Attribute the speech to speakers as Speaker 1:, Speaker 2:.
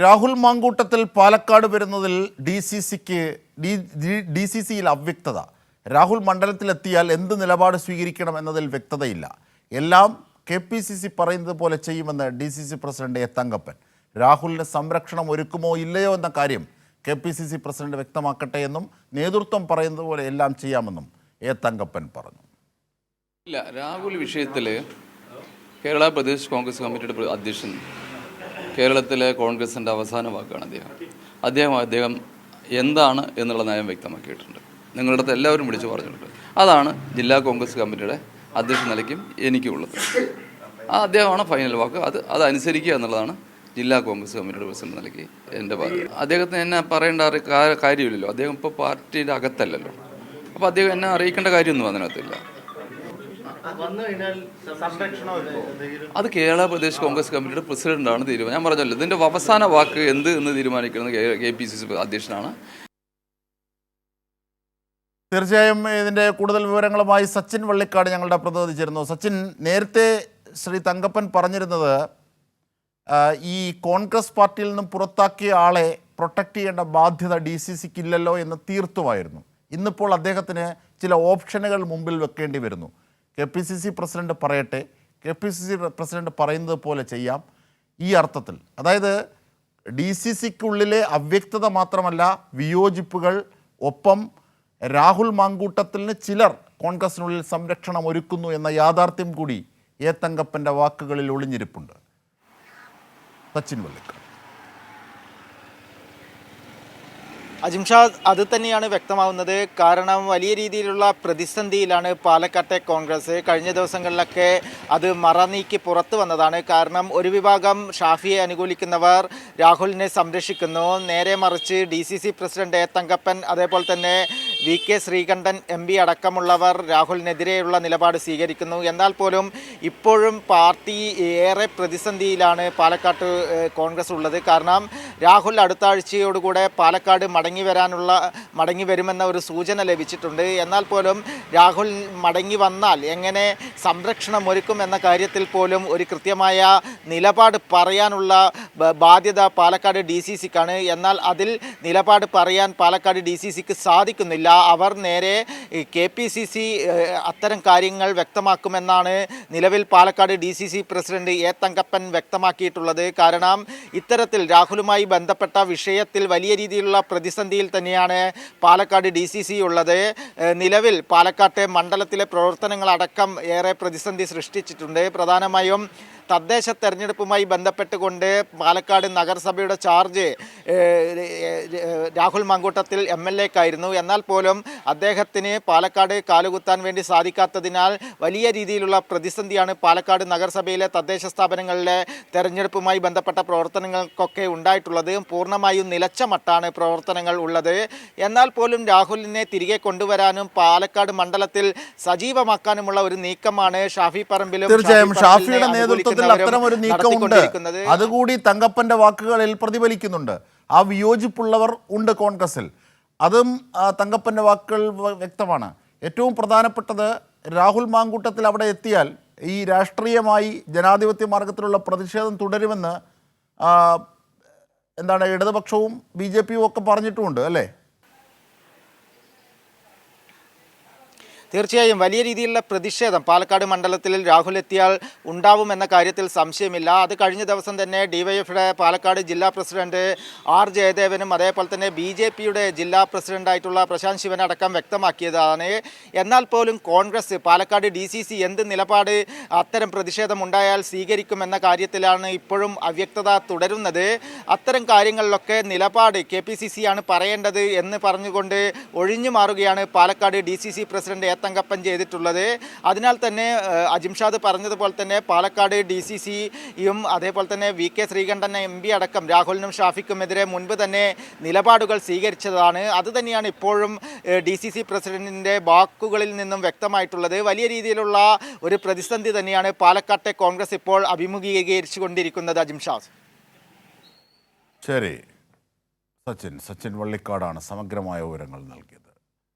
Speaker 1: രാഹുൽ മാങ്കൂട്ടത്തിൽ പാലക്കാട് വരുന്നതിൽ D C സിയിൽ അവ്യക്തത. രാഹുൽ മണ്ഡലത്തിലെത്തിയാൽ എന്ത് നിലപാട് സ്വീകരിക്കണം എന്നതിൽ വ്യക്തതയില്ല. എല്ലാം KPCC പറയുന്നത് പോലെ ചെയ്യുമെന്ന് DCC പ്രസിഡന്റ് തങ്കപ്പൻ. രാഹുലിന് സംരക്ഷണം ഒരുക്കുമോ ഇല്ലയോ എന്ന കാര്യം KPCC പ്രസിഡന്റ് വ്യക്തമാക്കട്ടെ എന്നും നേതൃത്വം പറയുന്നത് പോലെ എല്ലാം ചെയ്യാമെന്നും തങ്കപ്പൻ പറഞ്ഞു.
Speaker 2: ഇല്ല, രാഹുൽ വിഷയത്തിൽ കേരള പ്രദേശ് കോൺഗ്രസ് കമ്മിറ്റിയുടെ അധ്യക്ഷൻ, കേരളത്തിലെ കോൺഗ്രസിൻ്റെ അവസാന വാക്കാണ് അദ്ദേഹം എന്താണ് എന്നുള്ള നയം വ്യക്തമാക്കിയിട്ടുണ്ട്. നിങ്ങളുടെ അടുത്ത് എല്ലാവരും വിളിച്ചു പറഞ്ഞിട്ടുണ്ട്. അതാണ് ജില്ലാ കോൺഗ്രസ് കമ്മിറ്റിയുടെ അധ്യക്ഷ നിലയ്ക്കും എനിക്കുള്ളത്. അദ്ദേഹമാണ് ഫൈനൽ വാക്ക്. അതനുസരിക്കുക എന്നുള്ളതാണ് ജില്ലാ കോൺഗ്രസ് കമ്മിറ്റിയുടെ പ്രസിഡന്റ് നിലയ്ക്ക് എൻ്റെ ബാധ്യത. അദ്ദേഹത്തിന് എന്നെ പറയേണ്ട കാര്യമില്ലല്ലോ. അദ്ദേഹം ഇപ്പോൾ പാർട്ടിയുടെ അകത്തല്ലല്ലോ. അപ്പോൾ അദ്ദേഹം എന്നെ അറിയിക്കേണ്ട കാര്യമൊന്നും അതിനകത്തില്ല. അത് കേരള പ്രദേശ് കോൺഗ്രസ് കമ്മിറ്റിയുടെ പ്രസിഡന്റാണ് തീരുമാനം. ഞാൻ പറഞ്ഞല്ലോ, ഇതിൻ്റെ അവസാന വാക്ക് എന്ത് എന്ന് തീരുമാനിക്കുന്നത് KPCC അധ്യക്ഷനാണ്.
Speaker 1: തീർച്ചയായും ഇതിൻ്റെ കൂടുതൽ വിവരങ്ങളുമായി സച്ചിൻ വള്ളിക്കാട് ഞങ്ങളുടെ പ്രതിനിധി ചേരുന്നു. സച്ചിൻ, നേരത്തെ ശ്രീ തങ്കപ്പൻ പറഞ്ഞിരുന്നത് ഈ കോൺഗ്രസ് പാർട്ടിയിൽ നിന്നും പുറത്താക്കിയ ആളെ പ്രൊട്ടക്റ്റ് ചെയ്യേണ്ട ബാധ്യത DCCക്ക് ഇല്ലല്ലോ എന്ന് തീർത്തുമായിരുന്നു. ഇന്നിപ്പോൾ അദ്ദേഹത്തിന് ചില ഓപ്ഷനുകൾ മുമ്പിൽ വെക്കേണ്ടി വരുന്നു. KPCC പ്രസിഡന്റ് പറയട്ടെ, KPCC പ്രസിഡന്റ് പറയുന്നത് പോലെ ചെയ്യാം. ഈ അർത്ഥത്തിൽ, അതായത് DCCക്കുള്ളിലെ അവ്യക്തത മാത്രമല്ല, വിയോജിപ്പുകൾ, ഒപ്പം രാഹുൽ മാങ്കൂട്ടത്തിന് ചിലർ കോൺഗ്രസിനുള്ളിൽ സംരക്ഷണം ഒരുക്കുന്നു എന്ന യാഥാർത്ഥ്യം കൂടി തങ്കപ്പൻ്റെ വാക്കുകളിൽ ഒളിഞ്ഞിരിപ്പുണ്ട്. സച്ചിൻ വള്ളിക്കാട്.
Speaker 3: അജിംഷാദ്, അത് തന്നെയാണ് വ്യക്തമാവുന്നത്. കാരണം വലിയ രീതിയിലുള്ള പ്രതിസന്ധിയിലാണ് പാലക്കാട്ടെ കോൺഗ്രസ്. കഴിഞ്ഞ ദിവസങ്ങളിലൊക്കെ അത് മറനീക്കി പുറത്തു വന്നതാണ്. കാരണം ഒരു വിഭാഗം ഷാഫിയെ അനുകൂലിക്കുന്നവർ രാഹുലിനെ സംരക്ഷിക്കുന്നു. നേരെ മറിച്ച് DCC പ്രസിഡന്റ് തങ്കപ്പൻ, അതേപോലെ തന്നെ VK ശ്രീകണ്ഠൻ MP അടക്കമുള്ളവർ രാഹുലിനെതിരെയുള്ള നിലപാട് സ്വീകരിക്കുന്നു. എന്നാൽ പോലും ഇപ്പോഴും പാർട്ടി ഏറെ പ്രതിസന്ധിയിലാണ് പാലക്കാട്ട് കോൺഗ്രസ് ഉള്ളത്. കാരണം രാഹുൽ അടുത്ത ആഴ്ചയോടുകൂടെ പാലക്കാട് മടങ്ങി വരുമെന്ന ഒരു സൂചന ലഭിച്ചിട്ടുണ്ട്. എന്നാൽ പോലും രാഹുൽ മടങ്ങി വന്നാൽ എങ്ങനെ സംരക്ഷണം ഒരുക്കും എന്ന കാര്യത്തിൽ പോലും ഒരു കൃത്യമായ നിലപാട് പറയാനുള്ള ബാധ്യത പാലക്കാട് DCCക്കാണ്. എന്നാൽ അതിൽ നിലപാട് പറയാൻ പാലക്കാട് DCCക്ക് സാധിക്കുന്നില്ല. അവർ നേരെ KPCC അത്തരം കാര്യങ്ങൾ വ്യക്തമാക്കുമെന്നാണ് നിലവിൽ പാലക്കാട് DCC പ്രസിഡന്റ് തങ്കപ്പൻ വ്യക്തമാക്കിയിട്ടുള്ളത്. കാരണം ഇത്തരത്തിൽ രാഹുലുമായി ബന്ധപ്പെട്ട വിഷയത്തിൽ വലിയ രീതിയിലുള്ള പ്രതിസന്ധിയിൽ തന്നെയാണ് പാലക്കാട് DCC ഉള്ളത്. നിലവിൽ പാലക്കാട്ടെ മണ്ഡലത്തിലെ പ്രവർത്തനങ്ങളടക്കം ഏറെ പ്രതിസന്ധി സൃഷ്ടിച്ചിട്ടുണ്ട്. പ്രധാനമായും തദ്ദേശ തെരഞ്ഞെടുപ്പുമായി ബന്ധപ്പെട്ടുകൊണ്ട് പാലക്കാട് നഗരസഭയുടെ ചാർജ് രാഹുൽ മാങ്കൂട്ടത്തിൽ MLAക്കായിരുന്നു. എന്നാൽ പോലും അദ്ദേഹത്തിന് പാലക്കാട് കാലുകുത്താൻ വേണ്ടി സാധിക്കാത്തതിനാൽ വലിയ രീതിയിലുള്ള പ്രതിസന്ധിയാണ് പാലക്കാട് നഗരസഭയിലെ തദ്ദേശ സ്ഥാപനങ്ങളിലെ തെരഞ്ഞെടുപ്പുമായി ബന്ധപ്പെട്ട പ്രവർത്തനങ്ങൾക്കൊക്കെ ഉണ്ടായിട്ടുള്ളത്. പൂർണ്ണമായും നിലച്ച മട്ടാണ് പ്രവർത്തനങ്ങൾ ഉള്ളത്. എന്നാൽ പോലും രാഹുലിനെ തിരികെ കൊണ്ടുവരാനും പാലക്കാട് മണ്ഡലത്തിൽ സജീവമാക്കാനുമുള്ള ഒരു നീക്കമാണ് ഷാഫി പറമ്പിലും
Speaker 1: ഷാഫിയുടെ നേതൃത്വത്തിൽ അത്തരം ഒരു നീക്കമുണ്ട്. അതുകൂടി തങ്കപ്പന്റെ വാക്കുകളിൽ പ്രതിഫലിക്കുന്നുണ്ട്. ആ വിയോജിപ്പുള്ളവർ ഉണ്ട് കോൺഗ്രസിൽ. അതും തങ്കപ്പന്റെ വാക്കുകൾ വ്യക്തമാണ്. ഏറ്റവും പ്രധാനപ്പെട്ടത്, രാഹുൽ മാങ്കൂട്ടത്തിൽ അവിടെ എത്തിയാൽ ഈ രാഷ്ട്രീയമായി ജനാധിപത്യ മാർഗത്തിലുള്ള പ്രതിഷേധം തുടരുമെന്ന് ഇടതുപക്ഷവും BJPയും ഒക്കെ പറഞ്ഞിട്ടുമുണ്ട്, അല്ലേ?
Speaker 3: തീർച്ചയായും വലിയ രീതിയിലുള്ള പ്രതിഷേധം പാലക്കാട് മണ്ഡലത്തിൽ രാഹുൽ എത്തിയാൽ ഉണ്ടാവുമെന്ന കാര്യത്തിൽ സംശയമില്ല. അത് കഴിഞ്ഞ ദിവസം തന്നെ DYFയുടെ പാലക്കാട് ജില്ലാ പ്രസിഡന്റ് R ജയദേവനും അതേപോലെ തന്നെ BJPയുടെ ജില്ലാ പ്രസിഡന്റായിട്ടുള്ള പ്രശാന്ത് ശിവനടക്കം വ്യക്തമാക്കിയതാണ്. എന്നാൽ പോലും കോൺഗ്രസ്, പാലക്കാട് DCC എന്ത് നിലപാട് അത്തരം പ്രതിഷേധം ഉണ്ടായാൽ സ്വീകരിക്കുമെന്ന കാര്യത്തിലാണ് ഇപ്പോഴും അവ്യക്തത തുടരുന്നത്. അത്തരം കാര്യങ്ങളിലൊക്കെ നിലപാട് KPCCയാണ് പറയേണ്ടത് എന്ന് പറഞ്ഞുകൊണ്ട് ഒഴിഞ്ഞു മാറുകയാണ് പാലക്കാട് DCC പ്രസിഡന്റ് തങ്കപ്പൻ ചെയ്തിട്ടുള്ളത്. അതിനാൽ തന്നെ അജിംഷാദ് പറഞ്ഞതുപോലെ തന്നെ പാലക്കാട് DCCയും അതേപോലെ തന്നെ VK ശ്രീകണ്ഠൻ MP അടക്കം രാഹുലിനും ഷാഫിക്കുമെതിരെ മുൻപ് തന്നെ നിലപാടുകൾ സ്വീകരിച്ചതാണ്. അതുതന്നെയാണ് ഇപ്പോഴും DCC പ്രസിഡന്റിൻ്റെ വാക്കുകളിൽ നിന്നും വ്യക്തമായിട്ടുള്ളത്. വലിയ രീതിയിലുള്ള ഒരു പ്രതിസന്ധി തന്നെയാണ് പാലക്കാട്ടെ കോൺഗ്രസ് ഇപ്പോൾ അഭിമുഖീകരിച്ചു കൊണ്ടിരിക്കുന്നത്. അജിംഷാദ്.
Speaker 1: ശരി, സച്ചിൻ വള്ളിക്കാടാണ് സമഗ്രമായ വിവരങ്ങൾ നൽകിയത്.